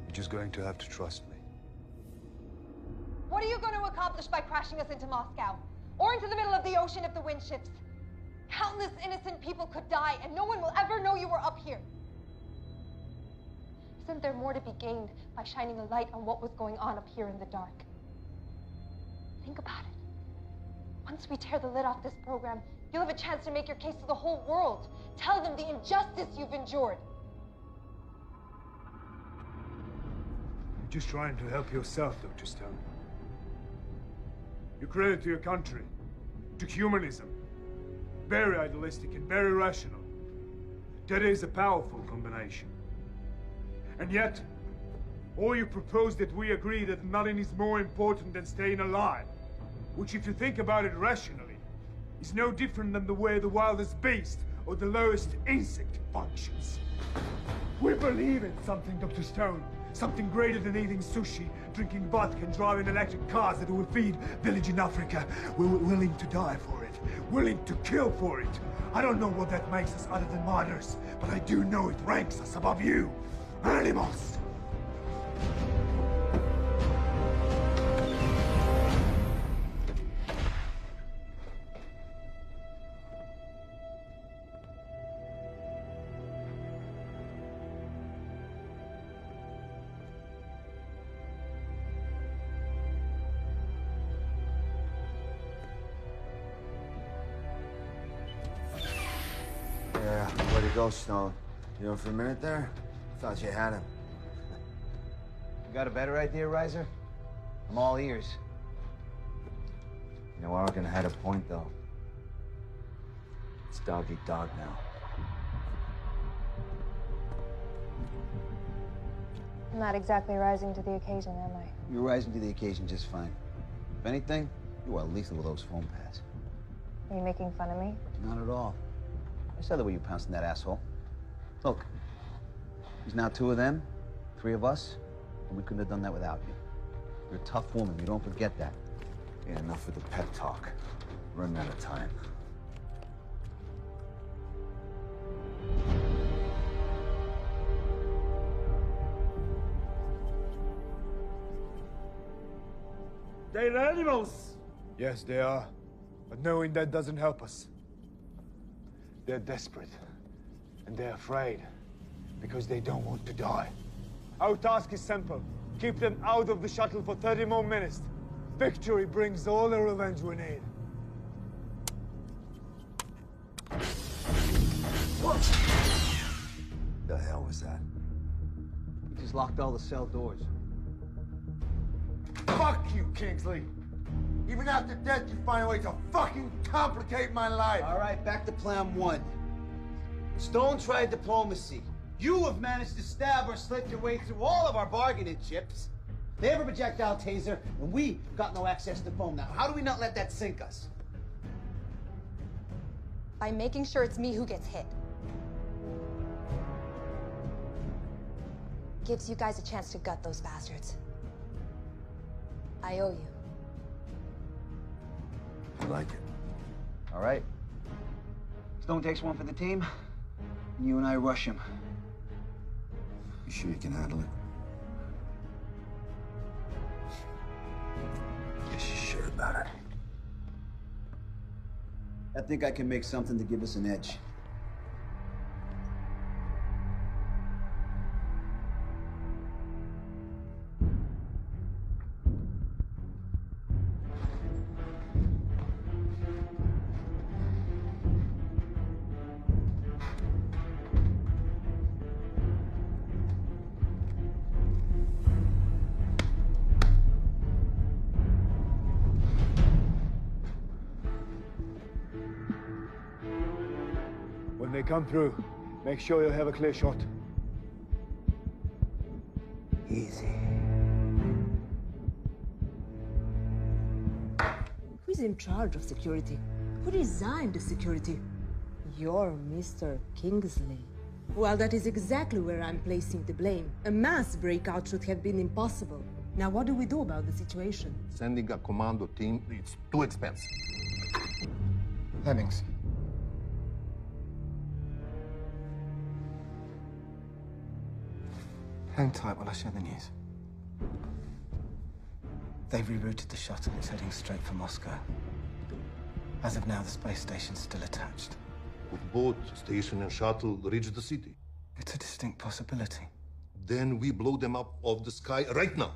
You're just going to have to trust me. What are you going to accomplish by crashing us into Moscow? or into the middle of the ocean if the wind shifts. Countless innocent people could die, and no one will ever know you were up here. Isn't there more to be gained by shining a light on what was going on up here in the dark? Think about it. Once we tear the lid off this program, you'll have a chance to make your case to the whole world. Tell them the injustice you've endured. You're just trying to help yourself, Dr. Stone. You credit to your country, to humanism. Very idealistic and very rational. That is a powerful combination. And yet, all you propose that we agree that nothing is more important than staying alive, which if you think about it rationally, is no different than the way the wildest beast or the lowest insect functions. We believe in something, Dr. Stone. Something greater than eating sushi, drinking vodka, and driving electric cars that will feed village in Africa. We're willing to die for it. Willing to kill for it. I don't know what that makes us other than martyrs, but I do know it ranks us above you. Animals! Yeah, where'd he go, Stone? You know, for a minute there, thought you had him. You got a better idea, Riser? I'm all ears. You know, Argon had a point, though. It's dog eat dog now. I'm not exactly rising to the occasion, am I? You're rising to the occasion just fine. If anything, you are lethal with those foam pads. Are you making fun of me? Not at all. I saw the way you pounced on that asshole. Look, there's now 2 of them, 3 of us, and we couldn't have done that without you. You're a tough woman, you don't forget that. Yeah, enough with the pep talk. We're running out of time. They're animals! Yes, they are. But knowing that doesn't help us. They're desperate. And they're afraid. Because they don't want to die. Our task is simple. Keep them out of the shuttle for 30 more minutes. Victory brings all the revenge we need. What the hell was that? We just locked all the cell doors. Fuck you, Kingsley! Even after death, you find ways to fucking complicate my life! All right, back to plan 1. Stone tried diplomacy. You have managed to stab or slit your way through all of our bargaining chips. They have a projectile taser, and we got no access to foam. Now, how do we not let that sink us? By making sure it's me who gets hit. Gives you guys a chance to gut those bastards. I owe you. I like it. All right. Stone takes one for the team, and you and I rush him. You sure you can handle it? Guess you're sure about it. I think I can make something to give us an edge. When they come through, make sure you have a clear shot. Easy. Who's in charge of security? Who designed the security? You're Mr. Kingsley. Well, that is exactly where I'm placing the blame. A mass breakout should have been impossible. Now, what do we do about the situation? Sending a commando team, it's too expensive. Hemmings. Hang tight while I share the news. They've rerouted the shuttle. It's heading straight for Moscow. As of now, the space station's still attached. Could both station and shuttle reach the city? It's a distinct possibility. Then we blow them up off the sky right now.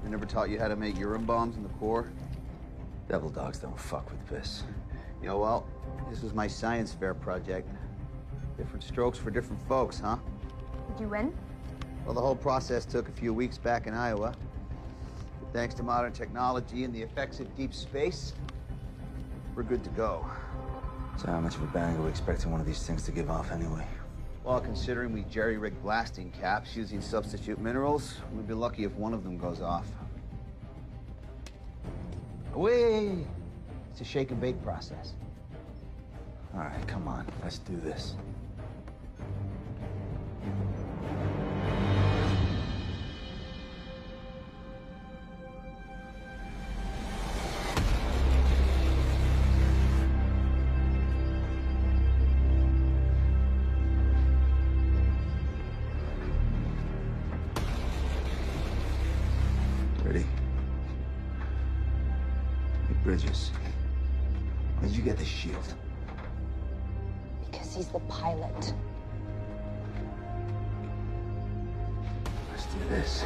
They never taught you how to make urine bombs in the Corps? Devil dogs don't fuck with piss. You know, well, this was my science fair project. Different strokes for different folks, huh? Did you win? Well, the whole process took a few weeks back in Iowa. But thanks to modern technology and the effects of deep space, we're good to go. So how much of a bang are we expecting one of these things to give off anyway? Well, considering we jerry-rig blasting caps using substitute minerals, we'd be lucky if one of them goes off. Away! It's a shake and bake process. All right, come on, let's do this. Ready? Hey, Bridges, where did you get the shield? Because he's the pilot. Let's do this.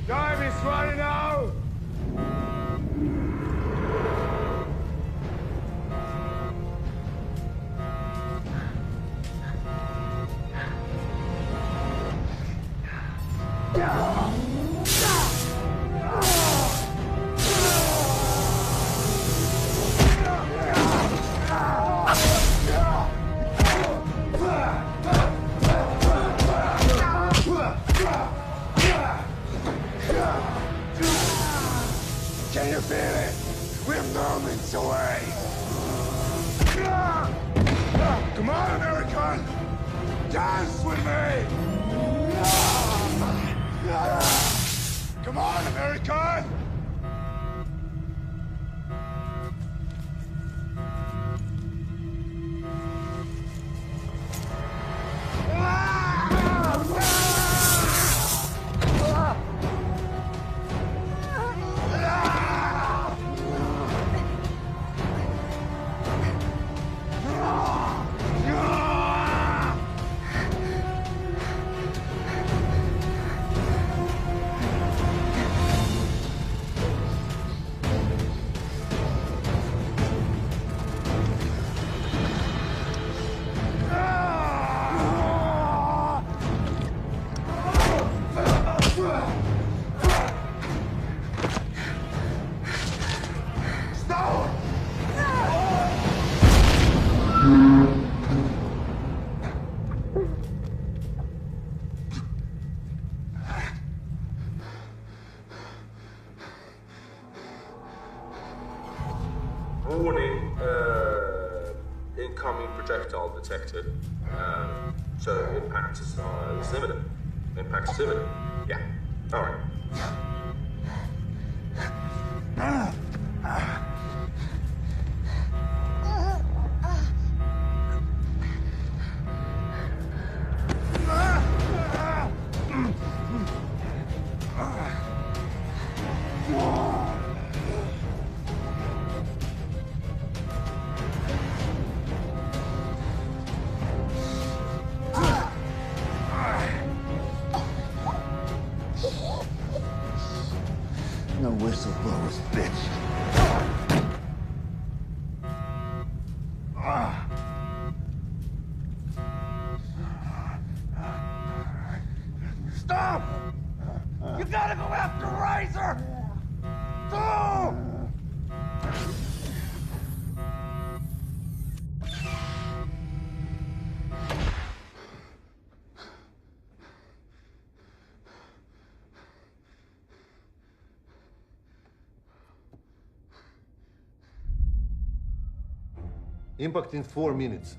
Time is running out! Can you feel it? We're moments away. Come on, American! Dance with me! Come on, American! Warning, incoming projectile detected. So impact is imminent. Impact is imminent. Yeah. All right. No whistleblowers, bitch. Stop! You gotta go after Razor! Go! Impact in 4 minutes.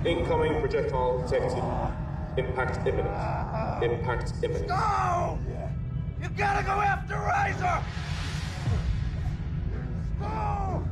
Incoming projectile detected. Impact imminent. Impact imminent. No! You gotta go after Razor! No!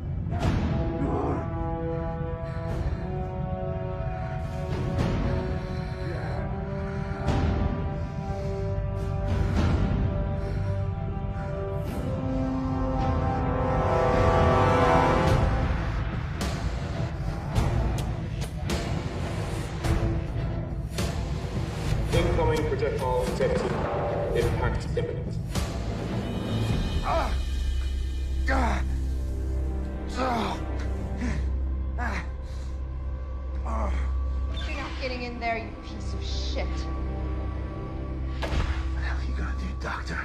Incoming projectile detected. Impact imminent. You're not getting in there, you piece of shit. What the hell are you gonna do, Doctor?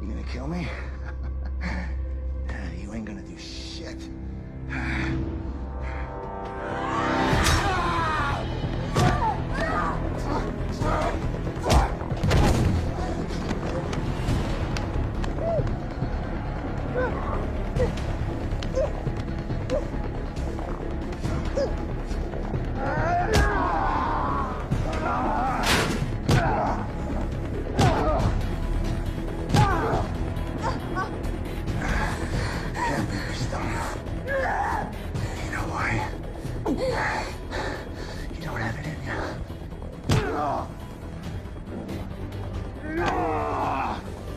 You gonna kill me? You ain't gonna do shit.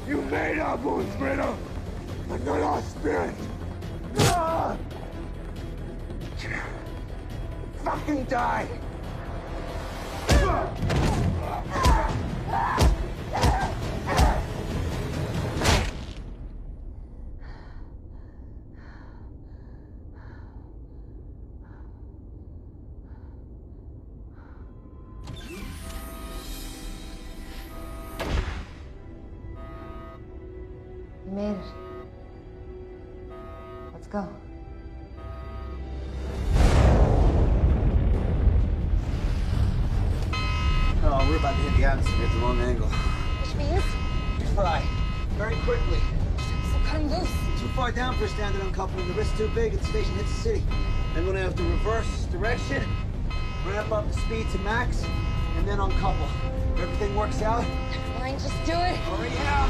You made our wounds brittle, but not our spirit. Fucking die! You made it. Let's go. Oh, we're about to hit the atmosphere at the wrong angle. Which means? Fry. Very quickly. So cut him loose. Too far down for a standard uncoupling. The risk's too big if the station hits the city. Then we're gonna have to reverse direction, ramp up the speed to max, and then uncouple. If everything works out, Fine, just do it. Hurry up!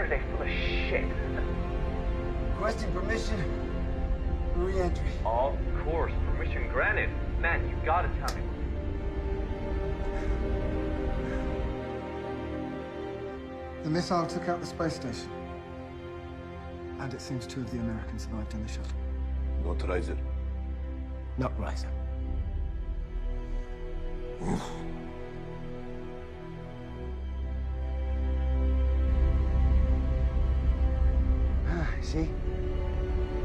are they full of shit? Requesting permission for re-entry. Of course, permission granted. Man, you gotta tell me. The missile took out the space station. And it seems 2 of the Americans survived in the shuttle. Not Riser. Not Riser. See?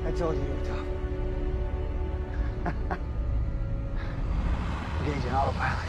I told you were tough. Engage an autopilot.